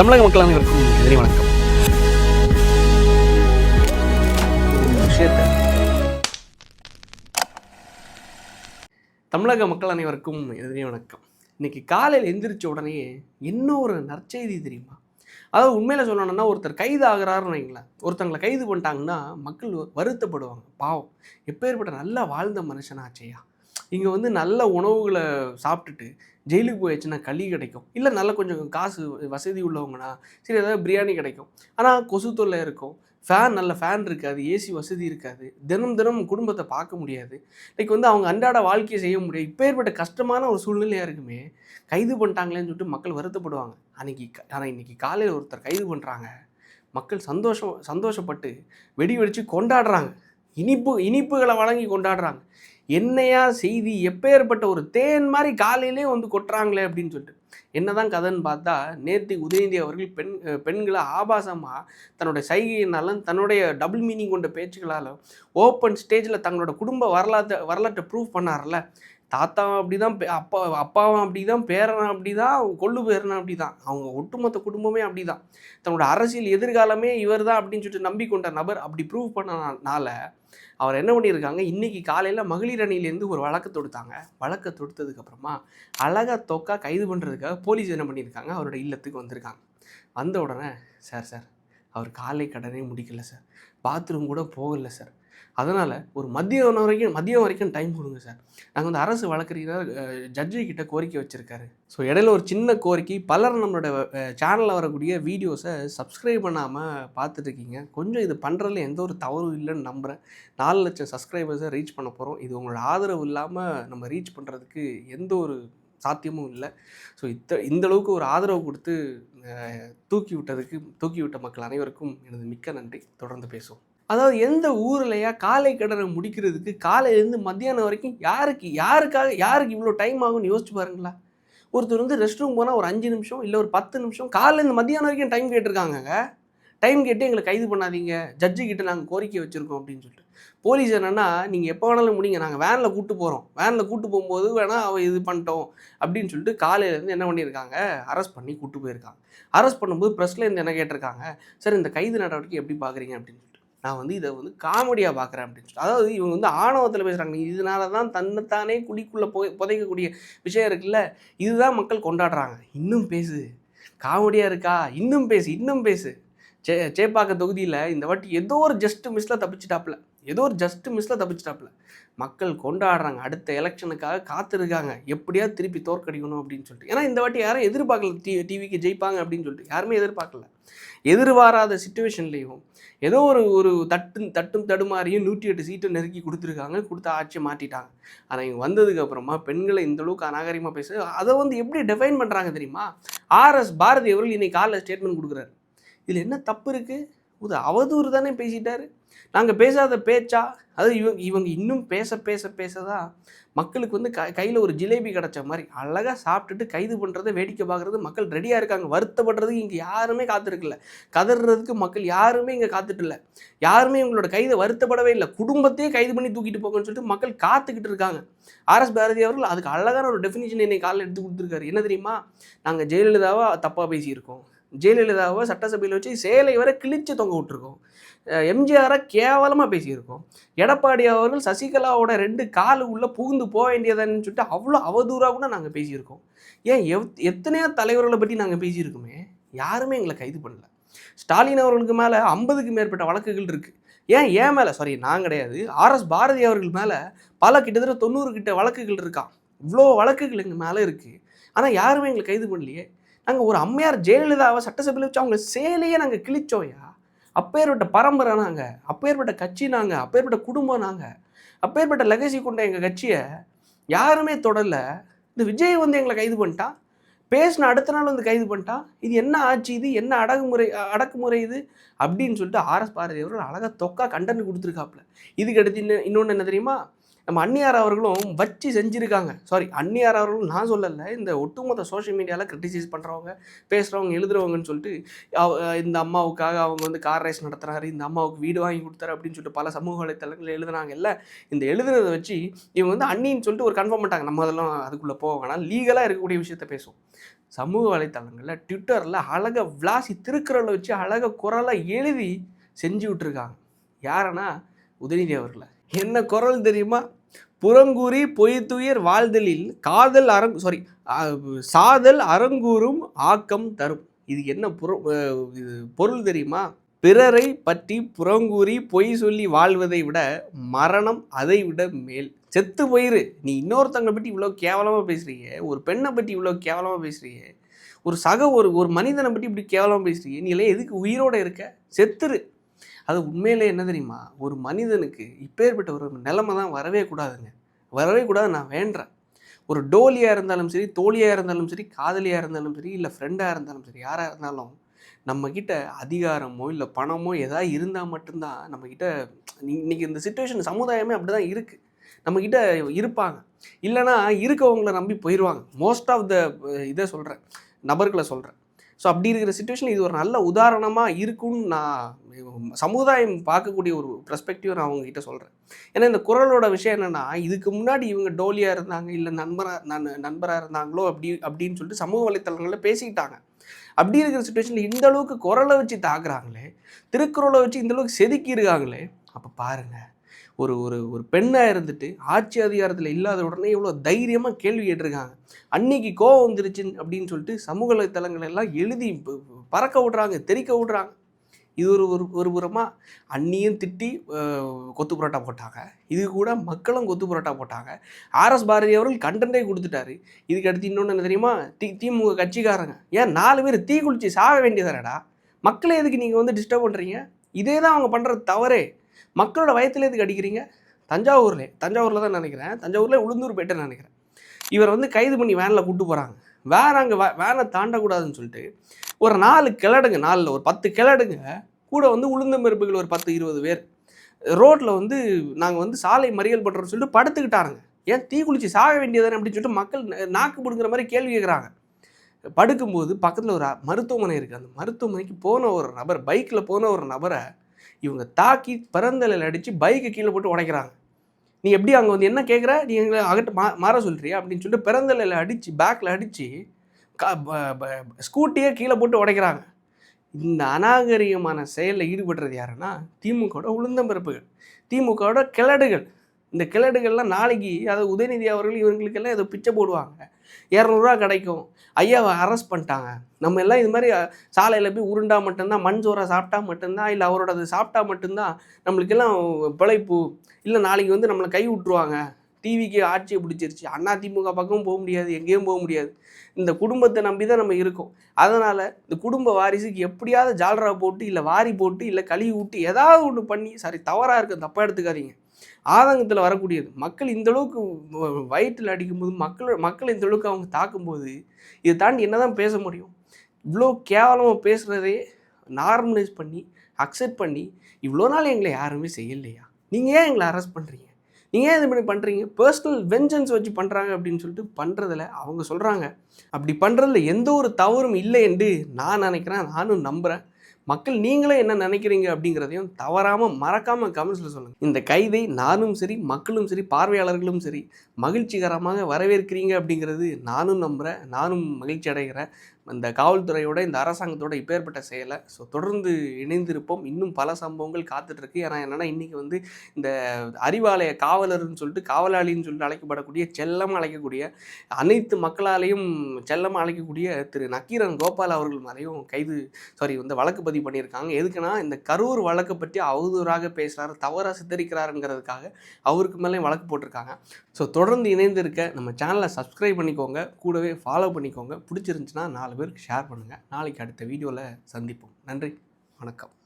தமிழக மக்கள் அனைவருக்கும் எதிரி வணக்கம். தமிழக மக்கள் அனைவருக்கும் எதிரி வணக்கம். இன்னைக்கு காலையில் எந்திரிச்ச உடனே என்ன ஒரு நற்செய்தி தெரியுமா? அதாவது உண்மையில சொல்லணும்னா, ஒருத்தர் கைது ஆகிறாருன்னு வைங்களேன், ஒருத்தங்களை கைது பண்ணிட்டாங்கன்னா மக்கள் வருத்தப்படுவாங்க. பாவம், எப்பேற்பட்ட நல்லா வாழ்ந்த மனுஷனாச்சையா, இங்கே வந்து நல்ல உணவுகளை சாப்பிட்டுட்டு ஜெயிலுக்கு போயிடுச்சுன்னா களி கிடைக்கும், இல்லை நல்ல கொஞ்சம் காசு வசதி உள்ளவங்கன்னா சரி ஏதாவது பிரியாணி கிடைக்கும். ஆனால் கொசு தொல்லை இருக்கும், நல்ல ஃபேன் இருக்காது, ஏசி வசதி இருக்காது, தினம் தினம் குடும்பத்தை பார்க்க முடியாது, லைக் வந்து அவங்க அன்றாட வாழ்க்கையை செய்ய முடியாது. இப்பேற்பட்ட கஷ்டமான ஒரு சூழ்நிலையாக இருக்குமே, கைது பண்ணிட்டாங்களேன்னு சொல்லிட்டு மக்கள் வருத்தப்படுவாங்க. ஆனால் இன்னைக்கு காலையில் ஒருத்தர் கைது பண்ணுறாங்க, மக்கள் சந்தோஷப்பட்டு வெடி வெடித்து கொண்டாடுறாங்க, இனிப்புகளை வழங்கி கொண்டாடுறாங்க. என்னையா செய்தி, எப்பேற்பட்ட ஒரு தேன் மாதிரி காலையிலே வந்து கொட்டுறாங்களே அப்படின்னு சொல்லிட்டு. என்னதான் கதைன்னு பார்த்தா, நேற்று உதயநிதி அவர்கள் பெண்களை ஆபாசமாக தன்னுடைய சைகையினாலும் தன்னுடைய டபுள் மீனிங் கொண்ட பேச்சுக்களாலும் ஓப்பன் ஸ்டேஜில் தங்களோட குடும்ப வரலாற்றை ப்ரூவ் பண்ணார்ல. தாத்தாவும் அப்படி தான், அப்பாவும் அப்படி தான், பேரனும் அப்படி தான், கொள்ளு பேரனும் அப்படி தான், அவங்க ஒட்டுமொத்த குடும்பமே அப்படி தான், தன்னோட அரசியல் எதிர்காலமே இவர் தான் அப்படின்னு சொல்லிட்டு நம்பிக்கொண்ட நபர் அப்படி ப்ரூவ் பண்ணனால அவர் என்ன பண்ணியிருக்காங்க, இன்றைக்கி காலையில் மகளிர் அணியிலேருந்து ஒரு வழக்கு தொடுத்தாங்க. வழக்கை தொடுத்ததுக்கப்புறமா அழகாக தொக்கா கைது பண்ணுறதுக்காக போலீஸ் என்ன பண்ணியிருக்காங்க, அவரோட இல்லத்துக்கு வந்திருக்காங்க. வந்த உடனே சார் அவர் காலை கடனே முடிக்கல சார், பாத்ரூம் கூட போகலை சார், அதனால் ஒரு மதியம் வரைக்கும் டைம் கொடுங்க சார், நாங்கள் வந்து அரசு வழக்கறிஞர் ஜட்ஜி கிட்ட கோரிக்கை வச்சுருக்காரு. ஸோ இடையில ஒரு சின்ன கோரிக்கை, பலர் நம்மளோட சேனலில் வரக்கூடிய வீடியோஸை சப்ஸ்கிரைப் பண்ணாமல் பார்த்துட்ருக்கீங்க. கொஞ்சம் இது பண்ணுறதுல எந்த ஒரு தவறும் இல்லைன்னு நம்புகிறேன். 4 லட்சம் சப்ஸ்கிரைபர்ஸை ரீச் பண்ண போகிறோம். இது உங்களோட ஆதரவு இல்லாமல் நம்ம ரீச் பண்ணுறதுக்கு எந்த ஒரு சாத்தியமும் இல்லை. ஸோ இந்தளவுக்கு ஒரு ஆதரவு கொடுத்து தூக்கி விட்ட மக்கள் அனைவருக்கும் எனது மிக்க நன்றி. தொடர்ந்து பேசுவோம். அதாவது எந்த ஊர்லையா காலை கடனை முடிக்கிறதுக்கு காலையிலேருந்து மத்தியானம் வரைக்கும் யாருக்கு இவ்வளோ டைம் ஆகும்னு யோசிச்சு பாருங்களா. ஒருத்தர் வந்து ரெஸ்ட் ரூம் போனால் ஒரு 5 நிமிஷம் இல்லை ஒரு 10 நிமிஷம், காலையிலேருந்து மத்தியானம் வரைக்கும் டைம் கேட்டிருக்காங்க. டைம் கேட்டு எங்களை கைது பண்ணாதீங்க, ஜட்ஜு கிட்ட நாங்கள் கோரிக்கை வச்சுருக்கோம் அப்படின்னு சொல்லிட்டு. போலீஸ் என்னென்னா, நீங்கள் எப்போ வேணாலும் முடிங்க, நாங்கள் வேனில் கூப்பிட்டு போகும்போது வேணால் அவள் இது பண்ணிட்டோம் அப்படின்னு சொல்லிட்டு காலையிலேருந்து என்ன பண்ணியிருக்காங்க, அரெஸ்ட் பண்ணி கூப்பிட்டு போயிருக்காங்க. அரெஸ்ட் பண்ணும்போது ப்ரெஸ்லேருந்து என்ன கேட்டிருக்காங்க, சார் இந்த கைது நடவடிக்கை எப்படி பார்க்குறீங்க அப்படின்னு சொல்லிட்டு. நான் வந்து இதை வந்து காமெடியாக பார்க்குறேன் அப்படின்னு சொல்லிட்டு. அதாவது இவங்க வந்து ஆணவத்தில் பேசுகிறாங்க. இதனால தான் தன்னைத்தானே குழிக்குள்ளே புதைக்கக்கூடிய விஷயம் இருக்குல்ல, இதுதான் மக்கள் கொண்டாடுறாங்க. இன்னும் பேசு, காமெடியாக இருக்கா, இன்னும் பேசு. சேப்பாக்க தொகுதியில் இந்த வாட்டி ஏதோ ஒரு ஜஸ்ட் மிஸ்ஸில் தப்பிச்சிட்டாப்புல. மக்கள் கொண்டாடுறாங்க. அடுத்த எலெக்ஷனுக்காக காத்திருக்காங்க, எப்படியாவது திருப்பி தோற்கடிக்கணும் அப்படின்னு சொல்லிட்டு. ஏன்னா இந்த வாட்டி யாரும் எதிர்பார்க்கல டிவிக்கு ஜெயிப்பாங்க அப்படின்னு சொல்லிட்டு, யாருமே எதிர்பார்க்கல. எதிர்பாராத சிச்சுவேஷன்லேயும் ஏதோ ஒரு தட்டும் தடுமாறியும் 108 சீட்டை நெருக்கி கொடுத்துருக்காங்க, கொடுத்த ஆட்சியை மாற்றிட்டாங்க. ஆனால் இவங்க வந்ததுக்கப்புறமா பெண்களை இந்தளவுக்கு அநாகரிகமாக பேச, அதை வந்து எப்படி டிஃபைன் பண்ணுறாங்க தெரியுமா? RS பாரதி அவர்கள் இன்னைக்கு காலையில் ஸ்டேட்மெண்ட் கொடுக்குறாரு. இதில் என்ன தப்பு இருக்குது? அவதூறு தானே பேசிட்டாரு. நாங்கள் பேசாத பேச்சா? அது இவங்க இன்னும் பேச தான் மக்களுக்கு வந்து கையில் ஒரு ஜிலேபி கிடச்ச மாதிரி அழகாக சாப்பிட்டுட்டு கைது பண்ணுறதை வேடிக்கை பார்க்குறது மக்கள் ரெடியாக இருக்காங்க. வருத்தப்படுறதுக்கு இங்கே யாருமே காத்திருக்கல, கதறதுக்கு மக்கள் யாருமே இங்கே காத்துட்டுல, யாருமே இவங்களோட கைதை வருத்தப்படவே இல்லை. குடும்பத்தையே கைது பண்ணி தூக்கிட்டு போங்கன்னு சொல்லிட்டு மக்கள் காத்துக்கிட்டு இருக்காங்க. RS பாரதி அவர்கள் அதுக்கு அழகான ஒரு டெஃபினிஷன் இன்னைக்கு காலையில் எடுத்து கொடுத்துருக்காரு. என்ன தெரியுமா? நாங்கள் ஜெயலலிதாவை தப்பாக பேசியிருக்கோம், ஜெயலலிதாவை சட்டசபையில் வச்சு சேலை வரை கிழிச்சு தொங்க விட்டுருக்கோம், எம்ஜிஆரை கேவலமாக பேசியிருக்கோம், எடப்பாடி அவர்கள் சசிகலாவோட 2 காலு உள்ளே புகுந்து போக வேண்டியதான்னு சொல்லிட்டு அவ்வளோ அவதூறாக கூட நாங்கள் பேசியிருக்கோம். ஏன் எத்தனையோ தலைவர்களை பற்றி நாங்கள் பேசியிருக்கோமே, யாருமே எங்களை கைது பண்ணல. ஸ்டாலின் அவர்களுக்கு மேலே 50க்கு மேற்பட்ட வழக்குகள் இருக்குது. ஏன் மேலே நான் கிடையாது, RS பாரதி அவர்கள் மேலே கிட்டத்தட்ட 90 கிட்ட வழக்குகள் இருக்கான். இவ்வளோ வழக்குகள் எங்கள் மேலே இருக்குது. ஆனால் யாருமே எங்களை கைது பண்ணலையே. நாங்கள் ஒரு அம்மையார் ஜெயலலிதாவை சட்டசபையில் வச்சு அவங்க சேலையே நாங்கள் கிழிச்சோயா. அப்பேற்பட்ட பரம்பரை நாங்கள், அப்பேற்பட்ட கட்சி நாங்கள், அப்பேற்பட்ட குடும்பம் நாங்கள், அப்பேற்பட்ட லெகசி கொண்ட எங்கள் கட்சியை யாருமே தொடரல. இந்த விஜய் வந்து எங்களை கைது பண்ணிட்டான், பேசின அடுத்த நாள் வந்து கைது பண்ணிட்டான். இது என்ன ஆட்சி, இது என்ன அடக்குமுறை இது அப்படின்னு சொல்லிட்டு RS பாரதி அவர்கள் அழகாக தொக்கா கண்டென்ட் கொடுத்துருக்காப்புல. இதுக்கு அடுத்து இன்னொன்று என்ன தெரியுமா? நம்ம அன்னியார் அவர்களும் வச்சு செஞ்சுருக்காங்க. அன்னியார் அவர்களும் நான் சொல்லலை, இந்த ஒட்டுமொத்த சோஷியல் மீடியாவில் கிரிட்டிசைஸ் பண்ணுறவங்க, பேசுகிறவங்க, எழுதுறவங்கன்னு சொல்லிட்டு இந்த அம்மாவுக்காக அவங்க வந்து கார் ரேஸ் நடத்துகிறாரு, இந்த அம்மாவுக்கு வீடு வாங்கி கொடுத்தாரு அப்படின்னு சொல்லிட்டு பல சமூக வலைத்தளங்கள் எழுதுனாங்க. இல்லை, இந்த எழுதுனதை வச்சு இவங்க வந்து அண்ணின்னு சொல்லிட்டு ஒரு கன்ஃபார்ம் பண்ணிட்டாங்க. நம்ம அதெல்லாம் அதுக்குள்ளே போக வேணாம், லீகலாக இருக்கக்கூடிய விஷயத்த பேசுவோம். சமூக வலைத்தளங்களில் ட்விட்டரில் அழகாக விளாசி திருக்குறளை வச்சு அழகாக குரலாக எழுதி செஞ்சு விட்டுருக்காங்க. யாருன்னா உதயநிதி அவர்களை. என்ன குரல் தெரியுமா? புறங்கூறி பொய்த்துயர் வாழ்தலில் காதல் சாதல் அரங்கூறும் ஆக்கம் தரும். இது என்ன பொருள் தெரியுமா? பிறரை பற்றி புறங்கூறி பொய் சொல்லி வாழ்வதை விட மரணம் அதை விட மேல். செத்து போயிரு. நீ இன்னொருத்தங்களை பற்றி இவ்வளோ கேவலமாக பேசுகிறீங்க, ஒரு பெண்ணை பற்றி இவ்வளோ கேவலமாக பேசுகிறீங்க, ஒரு மனிதனை பற்றி இப்படி கேவலமாக பேசுகிறீங்க, நீ எல்லாம் எதுக்கு உயிரோடு இருக்க? செத்துரு. அது உண்மையிலே என்ன தெரியுமா? ஒரு மனிதனுக்கு இப்பேற்பட்ட ஒரு நிலைமை தான் வரவே கூடாதுங்க. வரவே கூடாது. நான் வேண்டுறேன். ஒரு டோலியாக இருந்தாலும் சரி, தோழியாக இருந்தாலும் சரி, காதலியாக இருந்தாலும் சரி, இல்லை ஃப்ரெண்டாக இருந்தாலும் சரி, யாராக இருந்தாலும் நம்மக்கிட்ட அதிகாரமோ இல்லை பணமோ எதாவது இருந்தால் மட்டும்தான் நம்மக்கிட்ட இன்றைக்கி இந்த சிச்சுவேஷன் சமுதாயமே அப்படி தான் இருக்குது. நம்மக்கிட்ட இருப்பாங்க. இல்லைனா இருக்கவங்களை நம்பி போயிடுவாங்க. மோஸ்ட் ஆஃப் த இதை சொல்கிறேன், நபர்களை சொல்கிறேன். ஸோ அப்படி இருக்கிற சிச்சுவேஷன் இது ஒரு நல்ல உதாரணமாக இருக்குன்னு நான் சமுதாயம் பார்க்கக்கூடிய ஒரு பெர்ஸ்பெக்டிவ் நான் அவங்ககிட்ட சொல்கிறேன். ஏன்னா இந்த குரலோட விஷயம் என்னென்னா, இதுக்கு முன்னாடி இவங்க டோலியாக இருந்தாங்க, இல்லை நண்பராக இருந்தாங்களோ அப்படின்னு சொல்லிட்டு சமூக வலைத்தளங்களில் பேசிக்கிட்டாங்க. அப்படி இருக்கிற சுச்சுவேஷனில் இந்த அளவுக்கு குரலை வச்சு தாக்குறாங்களே, திருக்குறளை வச்சு இந்த அளவுக்கு செதுக்கி இருக்காங்களே, அப்போ பாருங்கள். ஒரு ஒரு ஒரு பெண்ணாக இருந்துட்டு ஆட்சி அதிகாரத்தில் இல்லாத உடனே இவ்வளோ தைரியமாக கேள்வி கேட்டிருக்காங்க. அன்னைக்கு கோவம் வந்துருச்சு அப்படின்னு சொல்லிட்டு சமூக வலைத்தளங்கள் எல்லாம் எழுதி பறக்க விட்றாங்க, தெறிக்க விட்றாங்க. இது ஒரு புறமாக அண்ணியும் திட்டி கொத்து புரோட்டா போட்டாங்க. இது கூட மக்களும் கொத்து புரோட்டா போட்டாங்க. ஆர்எஸ் பாரதி அவர்கள் கண்டென்ட்டே கொடுத்துட்டாரு. இதுக்கு அடுத்து இன்னொன்று என்ன தெரியுமா? திமுக கட்சிக்காரங்க ஏன் 4 பேர் தீ குளிச்சு சாக வேண்டியதானடா? மக்களை எதுக்கு நீங்கள் வந்து டிஸ்டர்ப் பண்ணுறீங்க? இதே தான் அவங்க பண்ணுறது தவறே. மக்களோட வயத்தில் எதுக்கு அடிக்கிறீங்க? தஞ்சாவூரில் தான் நினைக்கிறேன், தஞ்சாவூரில் உளுந்தூர்பேட்டைன்னு நினைக்கிறேன். இவரை வந்து கைது பண்ணி வேனில் கூப்பிட்டு போகிறாங்க. அங்கே வேனை தாண்டக்கூடாதுன்னு சொல்லிட்டு ஒரு 4 கிழடுங்க, 4 ஒரு 10 கிழடுங்க கூட வந்து உளுந்தம் பருப்புகள் ஒரு 10-20 பேர் ரோட்டில் வந்து நாங்கள் வந்து சாலை மறியல் பண்ணுறோன்னு சொல்லிட்டு படுத்துக்கிட்டாருங்க. ஏன் தீ குளிச்சு சாக வேண்டியதானே அப்படின்னு சொல்லிட்டு மக்கள் நாக்கு பிடுங்குற மாதிரி கேள்வி கேட்குறாங்க. படுக்கும்போது பக்கத்தில் ஒரு மருத்துவமனை இருக்குது. அந்த மருத்துவமனைக்கு போன ஒரு நபர், பைக்கில் போன ஒரு நபரை இவங்க தாக்கி பரந்தலையில் அடித்து பைக்கை கீழே போட்டு உடைக்கிறாங்க. நீ எப்படி அங்கே வந்து என்ன கேட்குற, நீ எங்களை மாற சொல்கிறியா அப்படின்னு சொல்லிட்டு பிறந்தலையில் அடித்து பேக்கில் அடித்து ஸ்கூட்டியே கீழே போட்டு உடைக்கிறாங்க. இந்த அநாகரிகமான செயலில் ஈடுபடுறது யாருன்னா திமுகவோட உளுந்தம்பருப்புகள், திமுகவோட கிழடுகள். இந்த கிழடுகள்லாம் நாளைக்கு அதாவது உதயநிதி அவர்கள் இவங்களுக்கெல்லாம் ஏதோ பிச்சை போடுவாங்க, 200 கிடைக்கும், ஐயாவை அரெஸ்ட் பண்ணிட்டாங்க, நம்ம எல்லாம் இது மாதிரி சாலையில் போய் உருண்டா மட்டும்தான், மண் சோறை சாப்பிட்டா மட்டும்தான், இல்லை அவரோட அது சாப்பிட்டா மட்டும்தான் நம்மளுக்கெல்லாம் பிழைப்பு, இல்லை நாளைக்கு வந்து நம்மளை கை விட்டுருவாங்க, டிவிக்கு ஆட்சியை பிடிச்சிருச்சு, அண்ணா திமுக பக்கமும் போக முடியாது, எங்கேயும் போக முடியாது, இந்த குடும்பத்தை நம்பி தான் நம்ம இருக்கோம். அதனால் இந்த குடும்ப வாரிசுக்கு எப்படியாவது ஜால்ரா போட்டு இல்லை வாரி போட்டு இல்லை கழுவி விட்டு ஏதாவது ஒன்று பண்ணி, தவறாக இருக்குது, தப்பாக எடுத்துக்காதீங்க, ஆதங்கத்தில் வரக்கூடியது. மக்கள் இந்தளவுக்கு வயிற்றில் அடிக்கும்போது, மக்கள் இந்தளவுக்கு அவங்க தாக்கும்போது இதை தாண்டி என்ன தான் பேச முடியும்? இவ்வளோ கேவலமாக பேசுகிறதே நார்மலைஸ் பண்ணி அக்செப்ட் பண்ணி இவ்வளோ நாள் எங்களை யாருமே செய்யலையா? நீங்கள் ஏன் எங்களை அரெஸ்ட் பண்ணுறீங்க? நீங்கள் ஏன் இது பண்ணி பண்ணுறீங்க? பர்சனல் வெஞ்சன்ஸ் வச்சு பண்ணுறாங்க அப்படின்னு சொல்லிட்டு பண்ணுறதில் அவங்க சொல்கிறாங்க. அப்படி பண்ணுறதுல எந்த ஒரு தவறும் இல்லை என்று நான் நினைக்கிறேன், நானும் நம்புகிறேன். மக்கள் நீங்களே என்ன நினைக்கிறீங்க அப்படிங்கிறதையும் தவறாமல் மறக்காமல் கமெண்ட்ஸில் சொல்லுங்கள். இந்த கைதை நானும் சரி, மக்களும் சரி, பார்வையாளர்களும் சரி மகிழ்ச்சிகரமாக வரவேற்கிறீங்க அப்படிங்கிறது நானும் நம்புகிறேன், நானும் மகிழ்ச்சி அடைகிறேன். இந்த காவல்துறையோட இந்த அரசாங்கத்தோட இப்பேற்பட்ட செயலை தொடர்ந்து இணைந்திருப்போம். இன்னும் பல சம்பவங்கள் காத்துட்ருக்கு. ஏன்னா என்னென்னா இன்றைக்கி வந்து இந்த அறிவாலய காவலர்னு சொல்லிட்டு காவலாளின்னு சொல்லிட்டு அழைக்கப்படக்கூடிய, செல்லமாக அழைக்கக்கூடிய, அனைத்து மக்களாலேயும் செல்லமாக அழைக்கக்கூடிய திரு நக்கீரன் கோபால் அவர்கள் மேலேயும் வந்து வழக்கு பதிவு பண்ணியிருக்காங்க. எதுக்குன்னா இந்த கரூர் வழக்கை பற்றி அவதூறாக பேசுகிறாரு, தவறாக சித்தரிக்கிறாருங்கிறதுக்காக அவருக்கு மேலேயும் வழக்கு போட்டிருக்காங்க. ஸோ தொடர்ந்து இணைந்து இருக்க நம்ம சேனலை சப்ஸ்கிரைப் பண்ணிக்கோங்க, கூடவே ஃபாலோ பண்ணிக்கோங்க. பிடிச்சிருந்துச்சுன்னா 4 பேருக்கு ஷேர் பண்ணுங்கள். நாளைக்கு அடுத்த வீடியோவில் சந்திப்போம். நன்றி, வணக்கம்.